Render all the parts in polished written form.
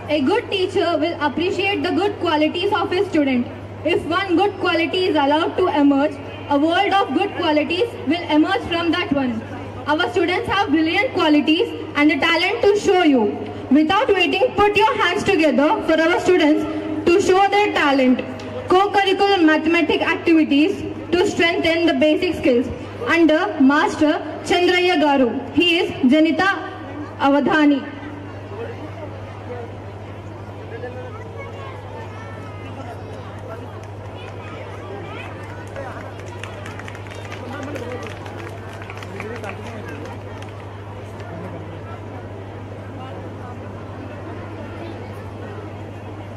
A good teacher will appreciate the good qualities of his student. If one good quality is allowed to emerge, a world of good qualities will emerge from that one. Our students have brilliant qualities and the talent to show you. Without waiting, put your hands together for our students to show their talent. Co-curricular mathematics activities to strengthen the basic skills under Master Chandraya Garu. He is Janita Avadhani.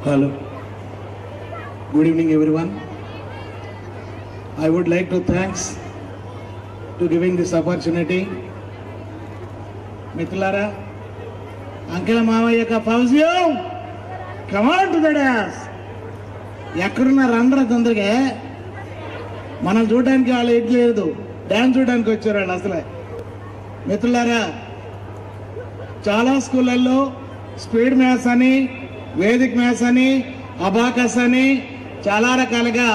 Hello. Good evening, everyone. I would like to thanks to giving this opportunity. Mithulara, Uncle Mamaya ka Fawzio, come on to the dance. ఎక్కడున్న రండ్ర తొందరగా మనం చూడడానికి వాళ్ళు ఏం లేదు, dance చూడడానికి వచ్చారు వాళ్ళు. అసలే మిత్రులారా, చాలా స్కూళ్ళల్లో స్పీడ్ మ్యాథ్స్ అని, వేదిక్ మ్యాథ్స్ అని, అబాకస్ అని చాలా రకాలుగా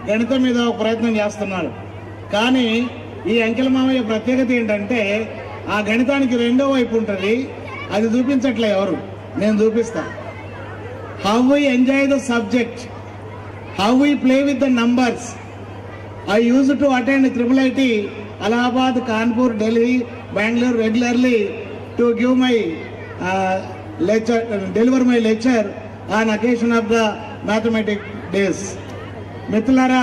గణితం మీద ఒక ప్రయత్నం చేస్తున్నారు. కానీ ఈ అంకెల మామయ్య ప్రత్యేకత ఏంటంటే ఆ గణితానికి రెండో వైపు ఉంటుంది, అది చూపించట్లే ఎవరు, నేను చూపిస్తా. How we enjoy the subject, how we play with the numbers. I use to attend IIIT, Allahabad, Kanpur, Delhi, Bangalore regularly to give my lecture, deliver my lecture on occasion of the mathematics days. మిత్రులారా,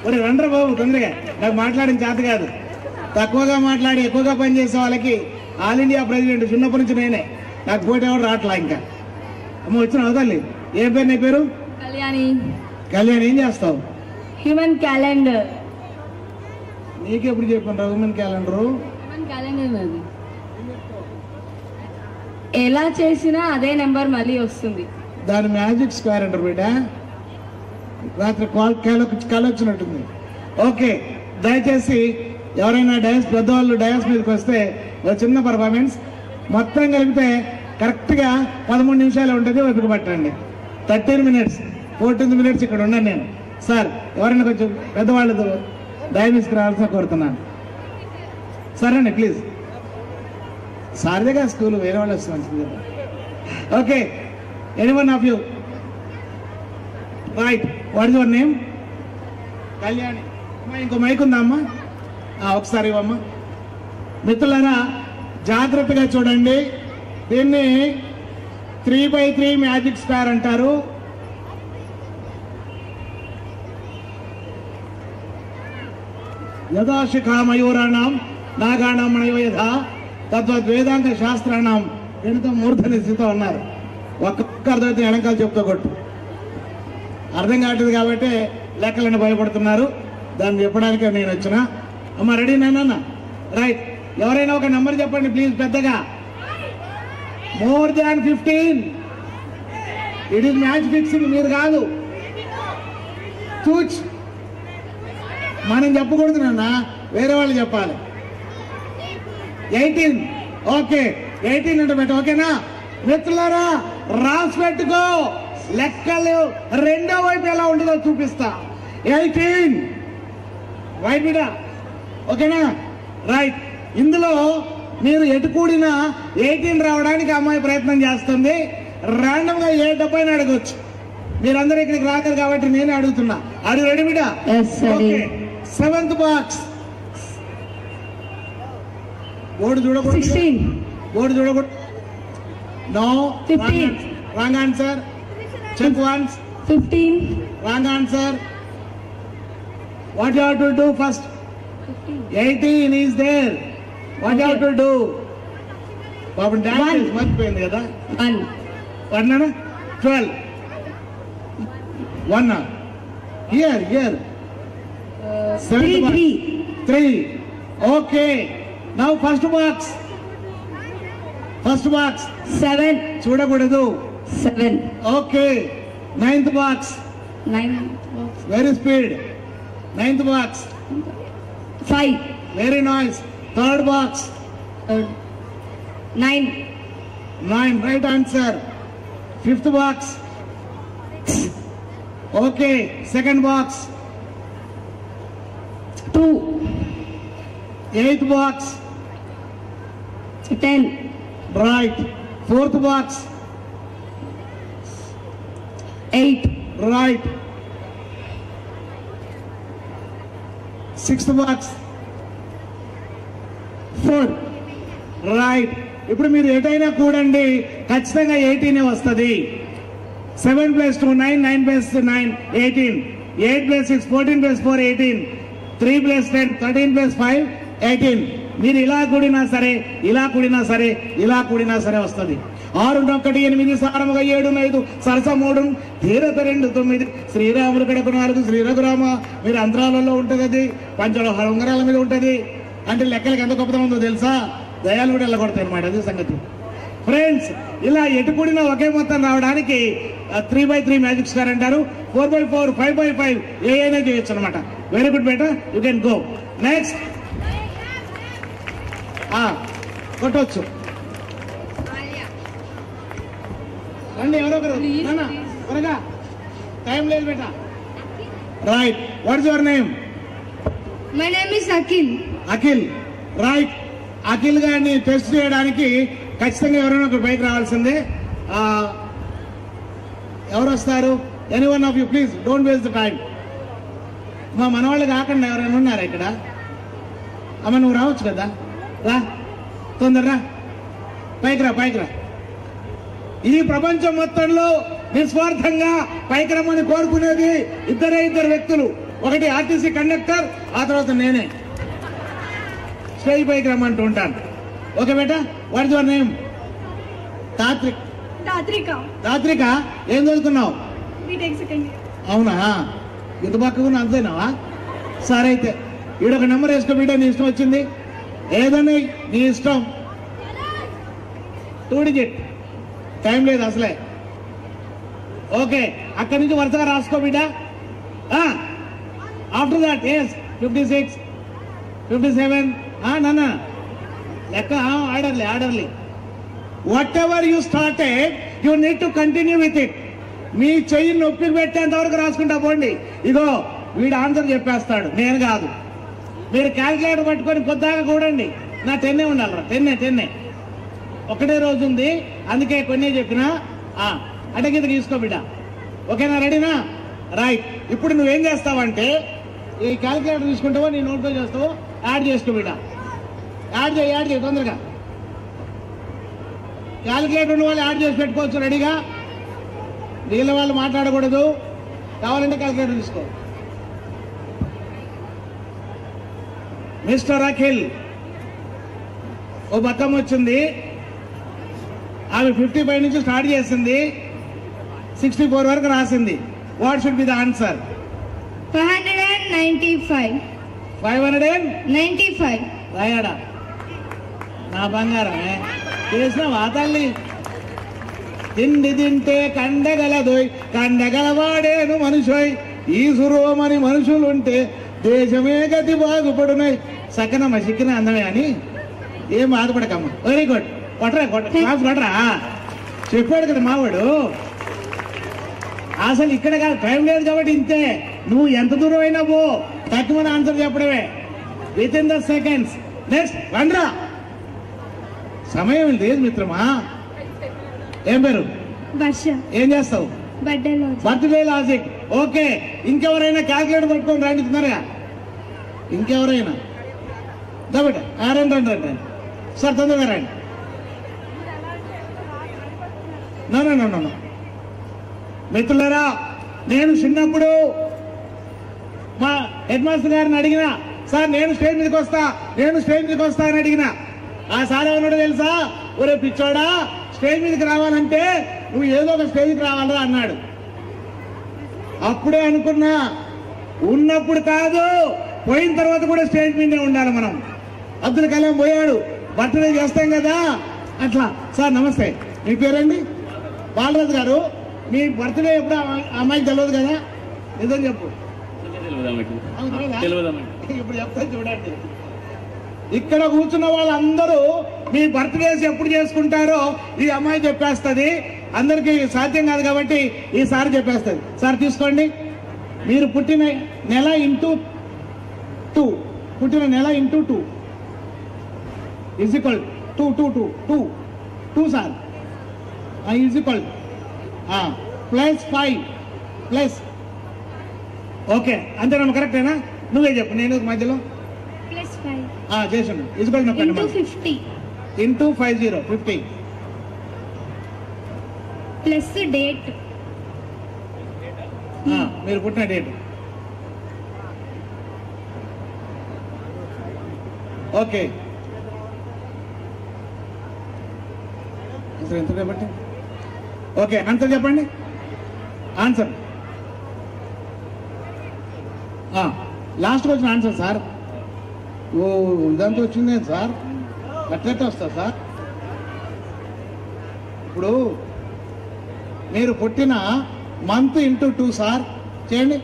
మరి రండ్ర బాబు తొందరగా, నాకు మాట్లాడిన చేత కాదు. తక్కువగా మాట్లాడి ఎక్కువగా పనిచేసే వాళ్ళకి ఆల్ ఇండియా ప్రెసిడెంట్ చిన్నప్పటి నుంచి నేనే. నాకు పోటీ ఎవరు రావట్లా. ఇంకా అమ్మ వచ్చిన అవతల్లి, ఏ పేరు నీ పేరు? Kalyani. కళ్యాణ్, ఏం చేస్తావు? Human calendar. నీకెప్పుడు చెప్పాను హ్యూమన్ క్యాలెండరు? హ్యూమన్ క్యాలెండర్ అది ఎలా చేసినా అదే నెంబర్ మళ్ళీ వస్తుంది. దాని మ్యాజిక్ స్క్వేర్ అంటారు బిడ్డ. రాత్రి కళ వచ్చినట్టుంది. ఓకే, దయచేసి ఎవరైనా డయాస్ పెద్దవాళ్ళు డయాస్ మీదకి వస్తే ఒక చిన్న పర్ఫార్మెన్స్ మొత్తం కలిపితే కరెక్ట్గా 13 నిమిషాలు ఉంటుంది. ఓపిక పట్టండి. 13 minutes 14 minutes ఇక్కడ ఉన్నాను నేను. సార్, ఎవరైనా కొంచెం పెద్దవాళ్ళు డయాబెటీస్కి రావాల్సిన కోరుతున్నాను. సరే అండి, ప్లీజ్. సారదేగా స్కూల్, వేరే వాళ్ళు వస్తే మంచిది కదా. Okay, anyone of you right, what is your name? Kalyani. అమ్మా, ఇంకో మైక్ ఉందా అమ్మా? ఒకసారి ఇవ్వమ్మా. మిత్రులారా, జాగ్రత్తగా చూడండి. దీన్ని 3x3 మ్యాజిక్ స్క్వేర్ అంటారు. యథాశిఖా మయూరాణం నాగాణం మణయో యథా తద్వద్ వేదాంత శాస్త్రాణం గణితం మూర్ధని స్థితితో అన్నారు. ఒక్కొక్క అర్థమైతే వెనకాల చెప్తూ కొట్టు. అర్థం కావట్లేదు కాబట్టి లెక్కలను భయపడుతున్నారు. దాన్ని చెప్పడానికే నేను వచ్చిన. అమ్మ, రెడీ నాన్న? రైట్. ఎవరైనా ఒక నెంబర్ చెప్పండి ప్లీజ్, పెద్దగా. More than 15. It is match fixing, మీరు కాదు. చూచ్, మనం చెప్పకూడదు నాన్న, వేరే వాళ్ళు చెప్పాలి. 18. ఓకే, 18 అంటే పెట్ట. ఓకేనా మిత్రులారా? రాసి పెట్టుకో. లెక్కలు రెండో వైపు ఎలా ఉంటుందో చూపిస్తా. 18 రైట్ బిడ్డ, ఓకేనా? రైట్. ఇందులో మీరు ఎటు కూడినా 18 రావడానికి అమ్మాయి ప్రయత్నం చేస్తుంది. ర్యాండమ్ గా ఏ డబ్బైనా అడగవచ్చు. మీరందరూ ఇక్కడికి రాగలరు కాబట్టి నేనే అడుగుతున్నా. అది రెడీ బిడ్డ? ఓకే. 7th box. బోర్డు చూడకూడదు. 16. బోర్డు చూడకూడదు. No. 15. Wrong answer. Check once. 15. Wrong answer. What you have to do first? 18 is there. What you have to do? పాపం డాన్స్ మర్చిపోయింది కదా. 1. 1 12. 1 here 3. Okay. Now first box. 7. చూడకూడదు. 7. Okay. 9th box. 9. Very speed. 9th box. 5. Very nice. 3rd box. 9. Right answer. 5th box. Okay, 2nd box. 2. 8th box. 10. Right. 4th box. 8. Right. 6th box. 4. Right. ఇప్పుడు మీరు ఎటైనా కూడండి, ఖచ్చితంగా 18 వస్తుంది. 7 + 2 9, 9 + 9 18, 8 + 6 14 + 4 18, 3 + 10 13 + 5 18. మీరు ఇలా కూడినా సరే, ఇలా కూడినా సరే, ఇలా కూడినా సరే వస్తుంది. 6 1 8 సారముగా 7 5 సరస 3 తీరత 2 9 శ్రీరాముడు కడకు 4 శ్రీ రఘురామ. మీరు అంతరాలలో ఉంటుంది, అది పంచలోహ ఉంగరాల మీద ఉంటుంది. అంటే లెక్కలకి ఎంత గొప్పతనం ఉందో తెలుసా? దయాలు కూడా వెళ్ళగొడతాయి అనమాట. అది సంగతి ఫ్రెండ్స్. ఇలా ఎటు కూడినా ఒకే మొత్తం రావడానికి 3/3 మ్యాజిక్ స్టార్ అంటారు. 4/4 5/5 ఏదైనా చేయొచ్చు అనమాట. వెరీ గుడ్ బేటా, యూ కెన్ గో నెక్స్ట్. కొట్టవచ్చు. రండి ఎవరో ఒకరు, త్వరగా, టైం లేదు బేటా. Right. What is your name? My name is Akhil. Akhil. Right. Akhil గారిని టెస్ట్ చేయడానికి ఖచ్చితంగా ఎవరైనా ఒక బైక్ రావాల్సిందే. ఎవరు వస్తారు? Any one of you please, don't waste the time. మా మనవాళ్ళు కాకుండా ఎవరైనా ఉన్నారా ఇక్కడ? అమ్మ నువ్వు రావచ్చు కదా, రా తొందరరా, పైకి రా, పైకి రా. ఈ ప్రపంచం మొత్తంలో నిస్వార్థంగా పైకి రమ్మని కోరుకునేది ఇద్దరు వ్యక్తులు. ఒకటి ఆర్టీసీ కండక్టర్, ఆ తర్వాత నేనే స్టేజ్ పైకి రమ్మంటూ ఉంటాను. ఓకే బేటా, వాట్ ఇస్ యువర్ నేమ్? తాత్రిక్. తాత్రిక. ఏం చదువుకున్నావు? B.Tech second year. అవునా? ఇంత పక్కకున్నా అంతేనావా? సరే అయితే ఈడొక నెంబర్ వేసుకో బిడ్డ, నీ ఇష్టం వచ్చింది ఏదని నీ ఇష్టం. 2 digit. టైం లేదు అసలే. ఓకే, అక్కడి నుంచి వరుసగా రాసుకో బిడ్డ. ఆఫ్టర్ దాట్ ఎస్ 56 57 నాన్న లెక్క orderly. Whatever you started you need to continue with it. మీ చెయ్యి నొప్పికి పెట్టేంత వరకు రాసుకుంటా పోండి. ఇగో వీడు ఆన్సర్ చెప్పేస్తాడు, నేను కాదు. మీరు క్యాల్కులేటర్ పట్టుకొని కొద్దాగా కూడండి. నా 10 ఉండాలి. 10 ఒకటే రోజు ఉంది, అందుకే కొన్ని చెప్పినా. అంటే కింద తీసుకో బిడ్డ. ఓకేనా? రెడీనా? రైట్. ఇప్పుడు నువ్వేం చేస్తావంటే ఈ క్యాల్కులేటర్ తీసుకుంటావో నీ నోట్తో చేస్తావో యాడ్ చేసుకో బిడ్డ. యాడ్ చేయి తొందరగా. క్యాల్కులేటర్ ఉన్న వాళ్ళు యాడ్ చేసి పెట్టుకోవచ్చు రెడీగా. వీళ్ళ వాళ్ళు మాట్లాడకూడదు. కావాలంటే క్యాల్కులేటర్ తీసుకో. మిస్టర్ అఖిల్, ఓ బతుకమ్మ వచ్చింది. ఆమె 55 నుంచి స్టార్ట్ చేసింది, 64 వరకు రాసింది. What should be the answer? 595. 595 రాయాడా? నా బంగారమే చేసిన వాతాల్ని. తిండి తింటే కండగలదోయ్, కండగలవాడేను మనుషోయ్. ఈ సురోమని మనుషులుంటే దేశమే గతి బాగుపడునాయి. సకనమ్మ సిక్కిన అందమే అని ఏం బాధపడకమ్మ. Very good. క్లాస్ కొట్టరా? చెప్పాడు కదా మావాడు. అసలు ఇక్కడ కాదు, టైం లేదు కాబట్టి ఇంతే. నువ్వు ఎంత దూరం అయినా పో, తక్కువ ఆన్సర్ చెప్పడమే. With in the seconds. Next రండ్రా. సమయం లేదు మిత్రమా. ఏం పేరు? వర్ష. ఏం చేస్తావు? Birthday logic. ఓకే, ఇంకెవరైనా క్యాల్కులేటర్ పట్టుకొని రండి తొందరగా. ఇంకెవరైనా దబట రండి సార్, తొందరగా రండి. నో మిత్రులారా, నేను చిన్నప్పుడు మా హెడ్ మాస్టర్ గారిని అడిగినా, సార్ నేను స్టేజ్ మీదకి వస్తా అని అడిగినా. ఆ సార్ ఏమన్నాడో తెలుసా? ఒరే పిచ్చోడా, స్టేజ్ మీదకి రావాలంటే నువ్వు ఏదో ఒక స్టేజ్కి రావాలరా అన్నాడు. అప్పుడే అనుకున్నా, ఉన్నప్పుడు కాదు, పోయిన తర్వాత కూడా స్టేజ్ మీదే ఉండాలి మనం. అబ్దుల్ కలాం పోయాడు, బర్త్డే చేస్తాం కదా అట్లా. సార్ నమస్తే, మీ పేరండి? బాలరాజు గారు, మీ బర్త్డే ఎప్పుడు అమ్మాయికి తెలియదు కదా? నిజం చెప్పు. ఇప్పుడు చెప్తాను చూడండి. ఇక్కడ కూర్చున్న వాళ్ళందరూ మీ బర్త్డేస్ ఎప్పుడు చేసుకుంటారో ఈ అమ్మాయి చెప్పేస్తుంది. అందరికీ సాధ్యం కాదు కాబట్టి ఈసారి చెప్పేస్తుంది. సార్ తీసుకోండి. మీరు పుట్టిన నెల ఇంటూ 2, పుట్టిన నెల into 2 is equal 2 sir is equal +5 plus. Okay అంతేనమ్మా, కరెక్టేనా? నువ్వే చెప్పు, నేను మధ్యలో +5 చేసాను. Is equal into 50 into 50 plus date. మీరు పుట్టిన డేట్. ఓకే ఎంత చెప్పండి. ఓకే ఆన్సర్ చెప్పండి. ఆన్సర్ లాస్ట్కి వచ్చిన ఆన్సర్ సార్. ఓ ఇదంతా వచ్చిందే సార్, అట్లయితే వస్తా సార్. ఇప్పుడు మీరు పుట్టిన మంత్ ఇంటూ 2 సార్ చేయండి.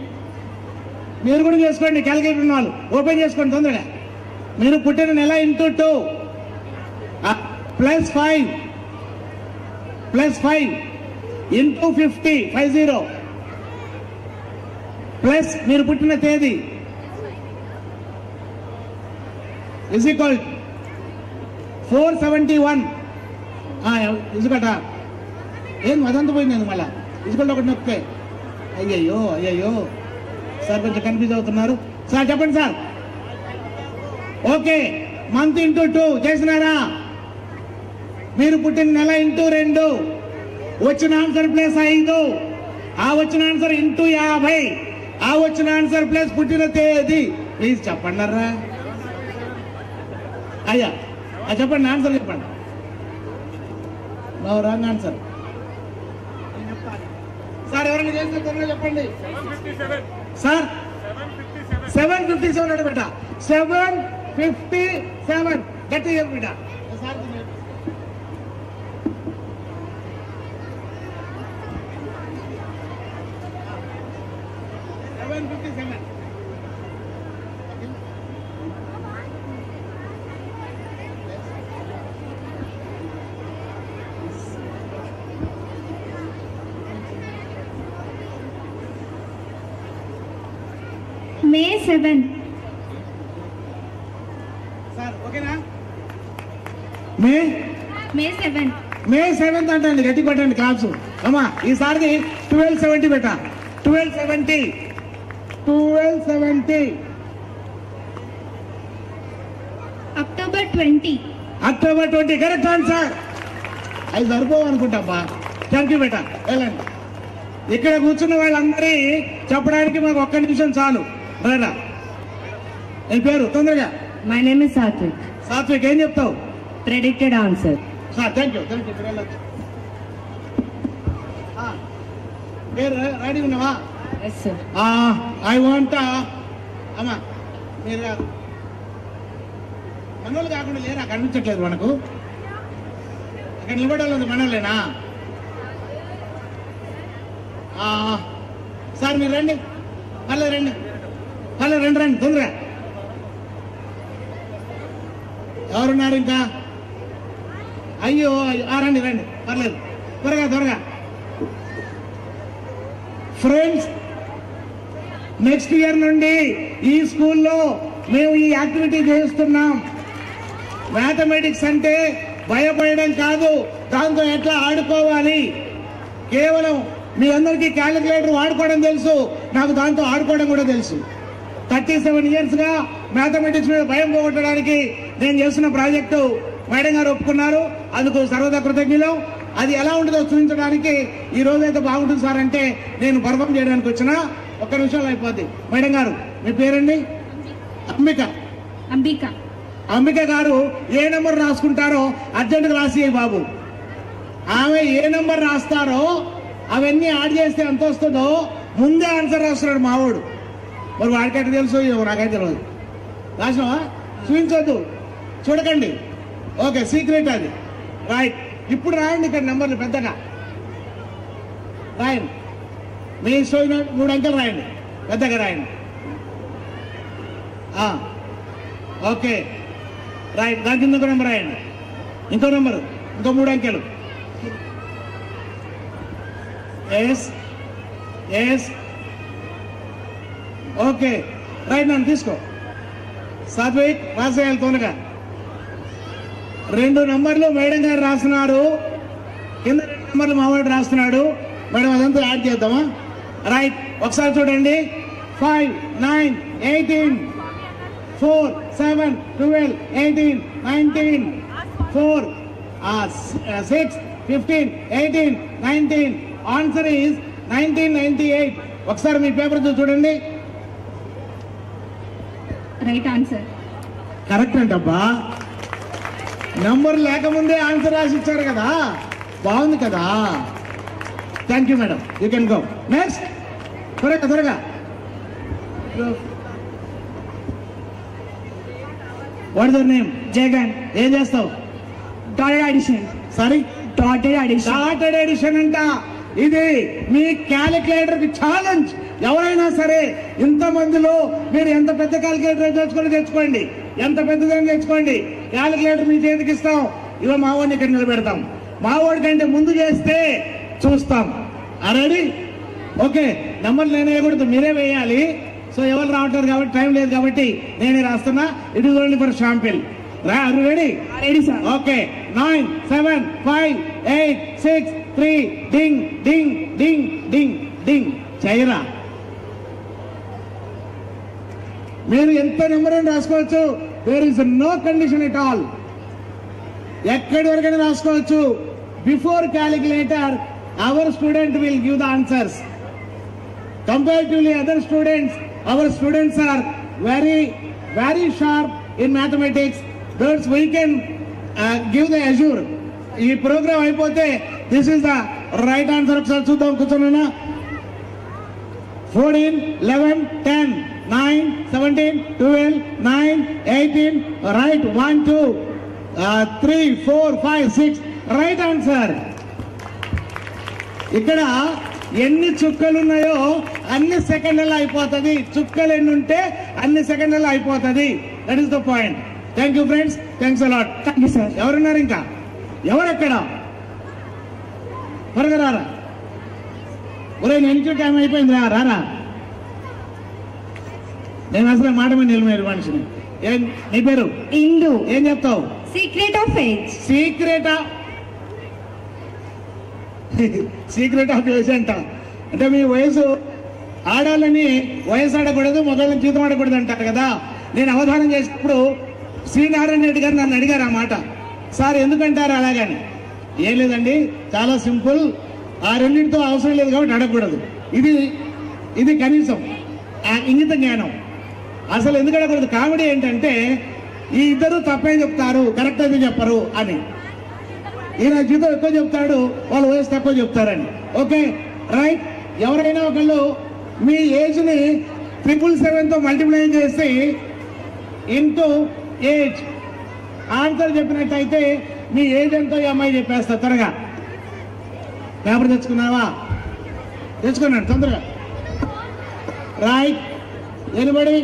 మీరు కూడా చేసుకోండి, క్యాలిక్యులేటర్ ఉన్న వాళ్ళు ఓపెన్ చేసుకోండి తొందరగా. మీరు పుట్టిన నెల ఇంటూ 2 +5 ఇంటూ 50 ప్లస్ మీరు పుట్టిన తేదీ ఇజ్ ఈక్వల్ 471 ఇసుకట. ఏం అదంతా పోయింది మళ్ళా ఇసుకల్ ఒకటి నొక్కే. అయ్యయ్యో సార్ కొంచెం కన్ఫ్యూజ్ అవుతున్నారు సార్. చెప్పండి సార్. ఓకే మంత్ ఇంటూ 2 చేసినారా? మీరు పుట్టిన నెల ఇంటూ 2, వచ్చిన ఆన్సర్ +5, ఆ వచ్చిన ఆన్సర్ ఇంటూ 50, ఆ వచ్చిన ఆన్సర్ ప్లస్ పుట్టిన తేదీ. ప్లీజ్ చెప్పండి అయ్యా, చెప్పండి ఆన్సర్ చెప్పండి. No wrong answer sir. ఎవరైనా చేస్తే త్వరగా చెప్పండి సార్. 757 అంటే బేట 757 గట్టి చెప్పు బిడ్డ. 757 May 7 సార్. ఓకేనా? May 7 మే 7th అంటండి, గట్టి పట్టండి క్లాప్స్ అమ్మా. ఈసారి 1270 బెట. 1270 October 20 అక్టోబర్ 20 కరెక్ట్ ఆన్సర్. అది సరిపోవు అనుకుంటాబ్బా. థ్యాంక్ యూ బేట. వెళ్ళండి. ఇక్కడ కూర్చున్న వాళ్ళందరి చెప్పడానికి మాకు 1 నిమిషం చాలు. రా నీ పేరు తొందరగా. My name is Satvik. Satvik ఏం చెప్తావు? Predicted answer. Thank you. ఇక్కడ వెళ్ళొచ్చు. పేరు రెడీ ఉన్నావా? Yes, sir. ఐ వాంట్ అమ్మా మీరు కాదు, మనోళ్ళు కాకుండా లేరా? కనిపించట్లేదు మనకు. అక్కడ నిలబడాలి మనోళ్ళేనా? సార్ మీరు రండి, పర్లేదు రండి, రండి తొందరగా. ఎవరున్నారు ఇంకా? అయ్యో రండి పర్లేదు, త్వరగా. ఫ్రెండ్స్, నెక్స్ట్ ఇయర్ నుండి ఈ స్కూల్లో మేము ఈ యాక్టివిటీ చేస్తున్నాం. మ్యాథమెటిక్స్ అంటే భయపడడం కాదు, దాంతో ఎట్లా ఆడుకోవాలి. కేవలం మీ అందరికీ క్యాలిక్యులేటర్ వాడుకోవడం తెలుసు, నాకు దాంతో ఆడుకోవడం కూడా తెలుసు. 37 years గా మ్యాథమెటిక్స్ మీద భయం పోగొట్టడానికి నేను చేస్తున్న ప్రాజెక్టు మేడం గారు ఒప్పుకున్నారు. అందుకు సర్వదా కృతజ్ఞులం. అది ఎలా ఉంటుందో చూపించడానికి ఈ రోజైతే బాగుంటుంది సార్ అంటే నేను పర్ఫామ్ చేయడానికి వచ్చిన 1 నిమిషంలో అయిపోద్ది. మేడం గారు మీ పేరండి? అంబిక గారు ఏ నెంబర్ రాసుకుంటారో అర్జెంటుగా రాసి బాబు. ఆమె ఏ నెంబర్ రాస్తారో అవన్నీ యాడ్ చేస్తే ఎంత వస్తుందో ముందే ఆన్సర్ రాస్తున్నాడు మావాడు. మరి వాడికైతే తెలుసు, నాకైతే తెలియదు. రాసినావా? చూపించొద్దు, చూడకండి. ఓకే, సీక్రెట్ అది. రైట్, ఇప్పుడు రాయండి ఇక్కడ నెంబర్లు పెద్దగా రాయండి. మీ ఇష్టం 3 అంకెలు రాయండి, పెద్దగా రాయండి. ఓకే రైట్, దాని కింద ఇంకో నెంబర్ రాయండి. ఇంకో నెంబరు, ఇంకో 3 అంకెలు. ఎస్ ఎస్ ఓకే రైట్ నన్ను తీసుకో. సాత్విక్ రాసేయాలి తోనగా. 2 నంబర్లు మేడం గారు రాస్తున్నారు, కింద 2 నంబర్లు మావాడు రాస్తున్నాడు. మేడం అదంతా యాడ్ చేద్దామా? రైట్, ఒకసారి చూడండి. 5, 9, 18, 4, 7, 12, 18, 19, 4, 6, 15, 18, 19. Answer is 1998. ఒకసారి మీ పేపర్ చూడండి. Right answer. కరెక్ట్ అంటబ్బా, నంబర్ లేకముందే ఆన్సర్ రాసి ఇచ్చారు కదా, బాగుంది కదా. Thank you madam, you can go. Next, త్వరగా త్వరగా. What is your name? Jagan. ఏం చేస్తావు? Dotted addition. Sorry, dotted addition. Dotted edition అంట. ఇది మీ క్యాలిక్యులేటర్ కి ఛాలెంజ్. ఎవరైనా సరే ఇంతమందిలో మీరు ఎంత పెద్ద క్యాలిక్యులేటర్ తెచ్చుకోండి, ఎంత పెద్దదని తెచ్చుకోండి, క్యాలిక్యులేటర్ మీ చేతికి ఇస్తాం. ఇవ మావాడిని ఇక్కడ నిలబెడతాం. మావాడి కంటే ముందు చేస్తే చూస్తాం. రెడీ? ఓకే, నెంబర్లు నేనే వేయకూడదు, మీరే వేయాలి. సో ఎవరు రావట్లేదు కాబట్టి, టైం లేదు కాబట్టి నేనే రాస్తున్నా. It is only for sample. Ready? Ready sir. Okay, 9, 7, 5, 8, 6, 3. Ding ding ding ding ding. చైరా, మీరు ఎంత నెంబర్ అని రాసుకోవచ్చు. There is no condition at all. ఎక్కడి వరకైనా రాసుకోవచ్చు. Before calculator our student will give the answers. Comparatively other students, our students are very sharp in mathematics. Thus we can give the assure. ఈ programme అయిపోతే this is the right answer. ఒకసారి చూద్దాం, కూర్చోనా. 14, 11, 10, 9, 17, 12, 9, 18. Right. 1, 2, 3, 4, 5, 6. Right answer. ఇక్కడ ఎన్ని చుక్కలు ఉన్నాయో అన్ని సెకండ్లలో అయిపోతుంది. చుక్కలు ఎన్ని ఉంటే అన్ని సెకండ్లలో అయిపోతుంది. That is the point. Thank you friends, thanks allot. Thank you sir. ఎవరున్నారు ఇంకా? ఎవరెక్కడ? త్వరగా రారా. ఒరే, నేను టైం అయిపోయింది, రారా. నేను అసలు మాట మీద నిలబడి మనిషిని. నీ పేరు? ఇందు. ఏం చెప్తావు? Secret of age. Secret of age అంట. అంటే మీ వయసు, ఆడాలని వయసు ఆడకూడదు, మొదలని జీతం ఆడకూడదు అంటారు కదా. నేను అవధానం చేసినప్పుడు శ్రీనారాయణ రెడ్డి గారు నన్ను అడిగారు ఆ మాట. సార్ ఎందుకంటారు అలాగని? ఏం లేదండి, చాలా సింపుల్. ఆ రెండింటితో అవసరం లేదు కాబట్టి అడగకూడదు. ఇది కనీసం ఇంగిత జ్ఞానం. అసలు ఎందుకు అడగకూడదు? కామెడీ ఏంటంటే ఈ ఇద్దరు తప్పే చెప్తారు, కరెక్ట్ అయితే చెప్పరు అని. ఈయన జీతం ఎక్కువ చెప్తాడు, వాళ్ళ వయసు తక్కువ చెప్తారని. Okay, right. ఎవరైనా ఒకళ్ళు మీ ఏజ్ని 777తో మల్టిప్లై చేసి ఇంటూ ఏజ్ ఆన్సర్ చెప్పినట్టయితే మీ ఏజ్ ఎంతో ఈ అమ్మాయి చెప్పేస్తా. త్వరగా పేపర్ తెచ్చుకున్నావా? తెచ్చుకున్నాను, తొందరగా. రైట్. ఎనిబడి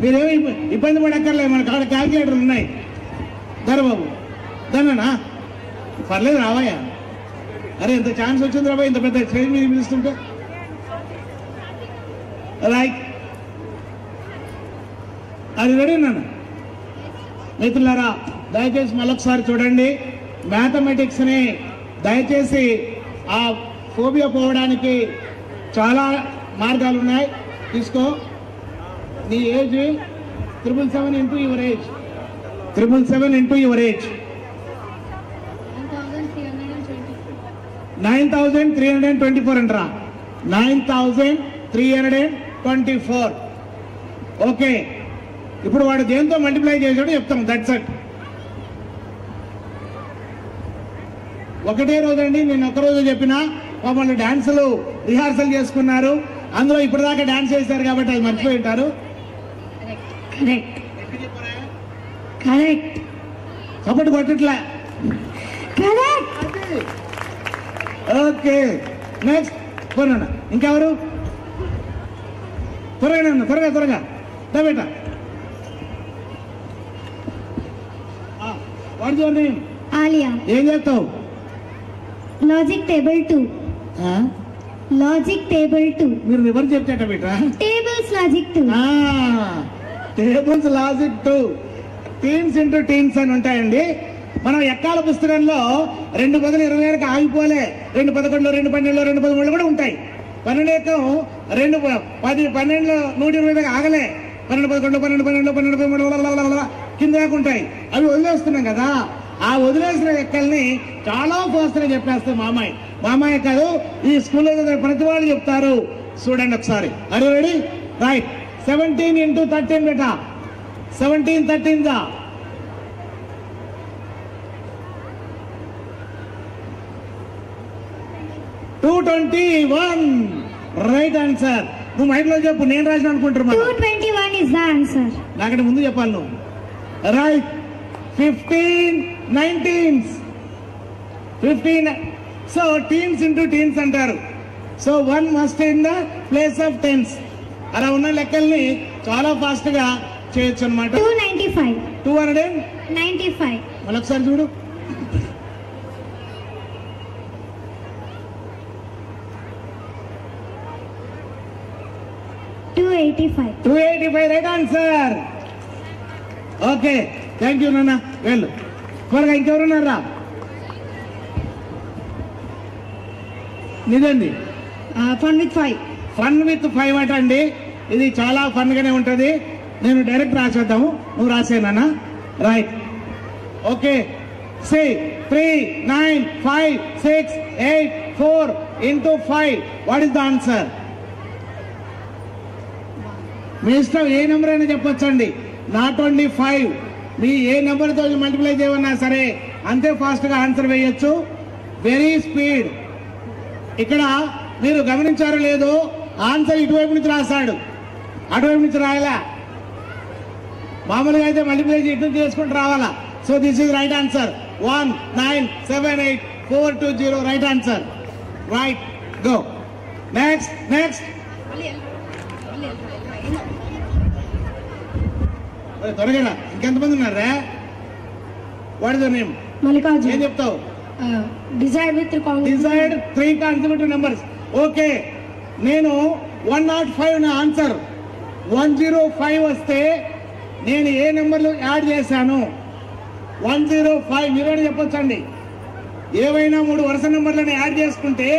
మీరేమో ఇబ్బంది పడక్కర్లేదు, మన కాడ క్యాల్కులేటర్లు ఉన్నాయి. ధరబాబు దానా పర్లేదు, రావయ్యా. అరే ఎంత ఛాన్స్ వచ్చింది రాబోయ్, ఇంత పెద్ద స్టేజ్ మీద పిలుస్తుంటే. రైట్, అది రెడీ నాన్న. మిత్రులారా, దయచేసి మళ్ళొకసారి చూడండి. మ్యాథమెటిక్స్ని దయచేసి ఆ ఫోబియా పోవడానికి చాలా మార్గాలు ఉన్నాయి. తీసుకో. నీ age 777 into your age, 777 into your age 9324 అంటారా? 9324. ఓకే, ఇప్పుడు వాడు దేంతో మల్టిప్లై చేసాడో చెప్తాం. That's it. ఒకటే రోజండి, నేను ఒక్కరోజు చెప్పినా. వాళ్ళు డాన్సులు రిహార్సల్ చేసుకున్నారు, అందులో ఇప్పటిదాకా డాన్స్ చేశారు కాబట్టి అది మర్చిపోయి ఉంటారు. Correct correct. సపోర్ట్ కొట్టట్లే. కరెక్ట్. Okay, next. పోనా ఇంకెవరు? త్వరగా నన్ను, త్వరగా త్వరగా దా బేటా. What your name? ఆలియా. ఏం చేస్తావు? Logic table 2. Logic table 2. మీరు ఎవరు చెప్తాట బేటా? Tables logic 2. Tables logic 2. Teens into teens అని ఉంటాయండి. మనం ఎక్కాల పుస్తకంలో 2 బదులు 20 ఆగిపోలే, 2 11 2 12 2 13 కూడా ఉంటాయి. 12 ఎక్కం 2 10 12 120 ఆగలే, 12 11 12 12 12 13 కింద దాకా ఉంటాయి. అవి వదిలేస్తున్నాం కదా, ఆ వదిలేసిన ఎక్కల్ని చాలా ఫాస్ట్ గా చెప్పేస్తాం మామయ్య కాదు, ఈ స్కూల్లో ప్రతి వాళ్ళు చెప్తారు. చూడండి ఒకసారి. అరే రెడీ? రైట్. 17 into 13 బేటా. 17 13 దా 221. Right answer. నువ్వు మైండ్ లో చెప్పు, నేను రాసిన అనుకుంటున్నా. 221 is the answer. నాకంటే ముందు చెప్పాలి నువ్వు. Right. 15 19s. 15. So teens into teens అంటారు. So 1 must in the place of tens. అలా ఉన్న లెక్కల్ని చాలా ఫాస్ట్ గా చేయొచ్చు అనమాట. 295. 295. మళ్ళొకసారి చూడు. 285. 285 right answer. Okay, thank you నాన్న. వెళ్ళు త్వరగా. ఇంకెవరున్నారా? నిజండి. Fun with 5. ఫన్ విత్ 5 అట అండి. ఇది చాలా ఫన్ గానే ఉంటది. నేను డైరెక్ట్ రాసేద్దాము, నువ్వు రాసేనా? Right. Okay. 3 9 5 6 8 4 into 5. What is the answer? మీ ఇష్టం, ఏ నెంబర్ అయినా చెప్పొచ్చండి. Not only 5. మీ ఏ నెంబర్ తో మల్టిప్లై చేయమన్నా సరే అంతే ఫాస్ట్ గా ఆన్సర్ వేయొచ్చు. Very speed. ఇక్కడ మీరు గమనించారో లేదో, ఆన్సర్ ఇటువైపు నుంచి రాశాడు, అటువైపు నుంచి రాయాలా. మామూలుగా అయితే మల్టిప్లై ఇటు చేసుకుంటూ రావాలా. So this is right answer. 1 9 7 8 4 2 0 right answer. Right. Go next. త్వరగా. ఇంకెంతమంది ఉన్నారా? What is your name? Mallikarjun. ఏం చెప్తావు? Desired with 3 decide 3 consecutive numbers. Okay, నేను 105 నా ఆన్సర్. 105 వస్తే నేను ఏ నెంబర్లు యాడ్ చేశాను? 105. మీరేనా చెప్పొచ్చండి. ఏవైనా 3 వరుస నెంబర్లను యాడ్ చేసుకుంటే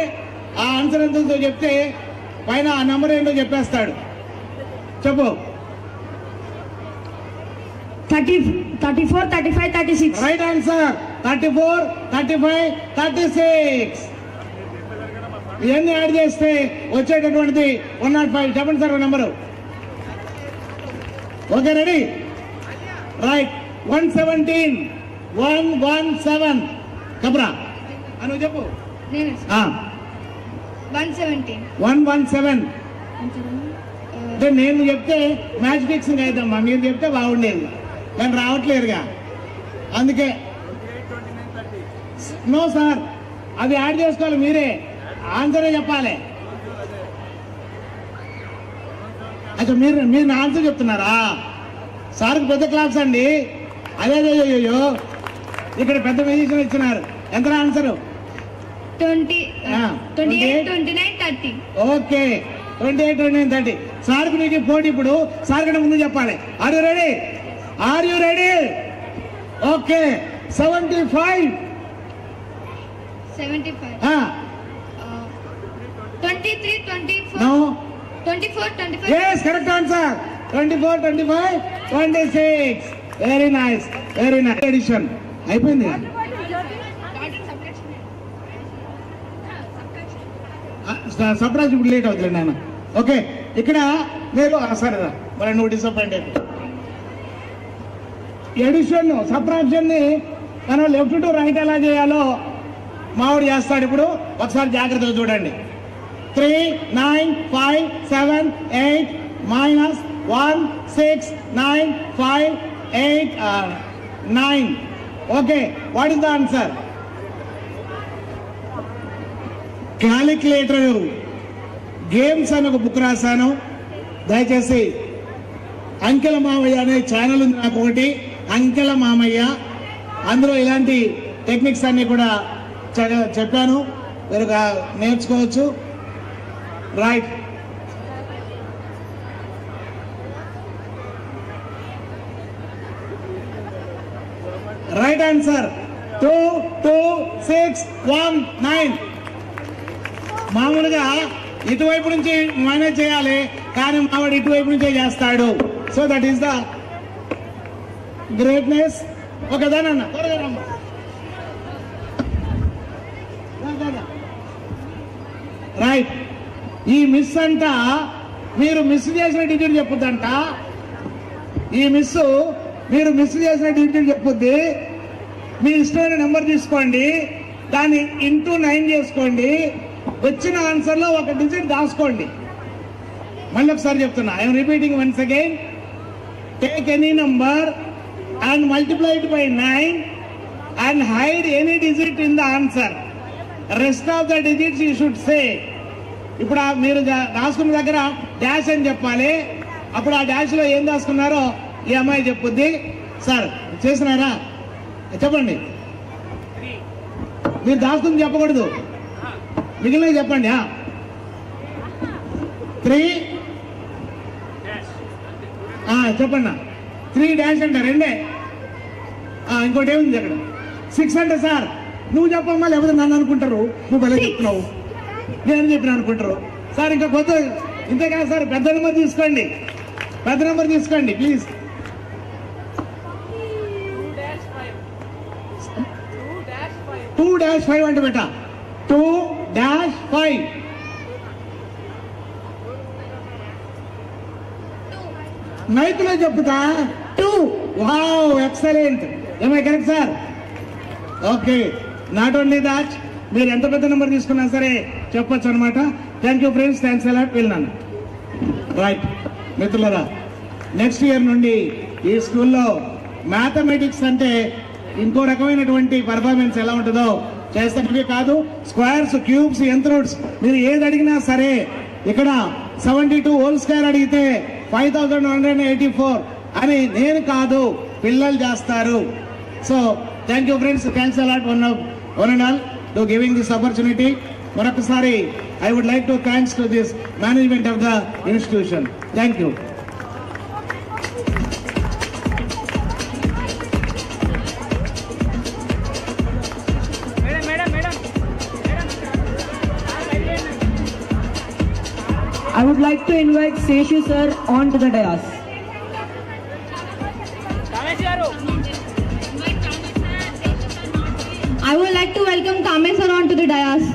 ఆ ఆన్సర్ ఎంతో చెప్తే పైన ఆ నెంబర్ ఏంటో చెప్పేస్తాడు. చెప్పు. 34, 35, 36. Right answer. 34 35 36. ఇవన్నీ యాడ్ చేస్తే వచ్చేటటువంటిది 105. చెప్పండి sir number. Okay, ready? Right. 117. 117. కబ్రా అని చెప్పు. 117. 117. అంటే నేను చెప్తే మ్యాచ్ ఫిక్సింగ్ అయిద్దమ్మా, మీరు చెప్తే బాగుండేది, కానీ రావట్లేదుగా, అందుకే. నో సార్, అది యాడ్ చేసుకోవాలి మీరే, ఆన్సరే చెప్పాలి. అచ్చా, మీరు నా ఆన్సర్ చెప్తున్నారా? సార్కి పెద్ద క్లాస్ అండి. అదే అయ్యో, ఇక్కడ పెద్ద మ్యూజిషియన్ ఇచ్చినారు. ఎంత ఆన్సర్? 28 29 30. ఓకే, 28 29 30. సార్కు నీకు పోటీ. ఇప్పుడు సార్ కంటే ముందు చెప్పాలి. Are you ready? Okay. 75. 75. 23 24. No. 24 25. yes, correct answer. 24 25 26. Very nice. Addition అయిపోయింది. సబ్ట్రాక్షన్ ఇప్పుడు లేట్ అవుతుంది నాన్న. ఓకే, ఇక్కడ మీరు సరేదా మరి నువ్వు డిసప్పాయింట్ అయిపోయి. ఎడిషన్ సబ్ట్రాక్షన్ ని మనం లెఫ్ట్ టు రైట్ ఎలా చేయాలో మావాడు చేస్తాడు. ఇప్పుడు ఒకసారి జాగ్రత్తగా చూడండి. 3 9 5 7 8 minus 1 6 9 5 8 9. Okay, what is the answer? Calculator games అని ఒక బుక్ రాశాను. దయచేసి అంకెల మామయ్య అనే ఛానల్ ఉంది నాకు ఒకటి, అంకెల మామయ్య. అందులో ఇలాంటి టెక్నిక్స్ అన్ని కూడా చెప్పాను, మీరు నేర్చుకోవచ్చు. రైట్. Right answer 22619. మామూలుగా ఇటువైపు నుంచి మేనేజ్ చేయాలి, కానీ మావాడు ఇటువైపు నుంచే చేస్తాడు. So that is the greatness. Okay దానన్న రైట్. ఈ మిస్ అంట మీరు మిస్ చేసిన డిజిట్ చెప్పుద్దంట. ఈ మిస్ మీరు మిస్ చేసిన డిజిట్ చెప్పుద్ది. మీ ఇష్టమైన నెంబర్ తీసుకోండి, దాన్ని ఇంటూ 9 చేసుకోండి, వచ్చిన ఆన్సర్లో ఒక డిజిట్ దాచుకోండి. మళ్ళీ ఒకసారి చెప్తున్నా, I'm repeating once again. Take any number and multiply it by 9 and hide any digit in the answer. Rest of the digits you should say. ఇప్పుడు మీరు రాసుకున్న దగ్గర డాష్ అని చెప్పాలి. అప్పుడు ఆ డాష్ లో ఏం దాచుకున్నారో ఈ అమ్మాయి చెప్పుద్ది. సార్ చేసినారా? చెప్పండి. మీరు దాచుకుని చెప్పకూడదు, మిగిలినవి చెప్పండి. 3 చెప్పండి. 3 డాష్ అంటే 2. ఇంకోటి ఏముంది అక్కడ? 6 అంటే సార్ నువ్వు చెప్పమ్మా, లేకపోతే నన్ను అనుకుంటారు నువ్వు భలే చెప్తున్నావు, నేను చెప్పిన అనుకుంటారు. సార్ ఇంకా కొత్త ఇంతేకాదు సార్, పెద్ద నెంబర్ తీసుకోండి, పెద్ద నెంబర్ తీసుకోండి ప్లీజ్. 2-5 అంటే బెట 2-5. నైతులో చెప్తా 2. Wow, excellent. ఏమై correct sir? Okay. Not only that, మీరు ఎంత పెద్ద నెంబర్ తీసుకున్నా సరే చెప్పొచ్చు అనమాట. Thank you friends, thanks a lot. వెళ్ళినాను. రైట్ మిత్రులరా, నెక్స్ట్ ఇయర్ నుండి ఈ స్కూల్లో మ్యాథమెటిక్స్ అంటే ఇంకో రకమైనటువంటి పర్ఫార్మెన్స్ ఎలా ఉంటుందో చేస్తే కాదు. స్క్వేర్స్, క్యూబ్స్, ఎంత రూట్స్ మీరు ఏది అడిగినా సరే, ఇక్కడ 72 హోల్ స్క్వేర్ అడిగితే 5184 అని నేను కాదు, పిల్లలు చేస్తారు. So thank you friends, thanks a lot one and all to giving this opportunity. మరొకసారి I would like to thanks to this management of the institution. Thank you. I would like to invite Seshu sir onto the dais. I would like to welcome Kamesh sir onto the dais.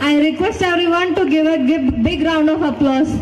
I request everyone to give a big round of applause.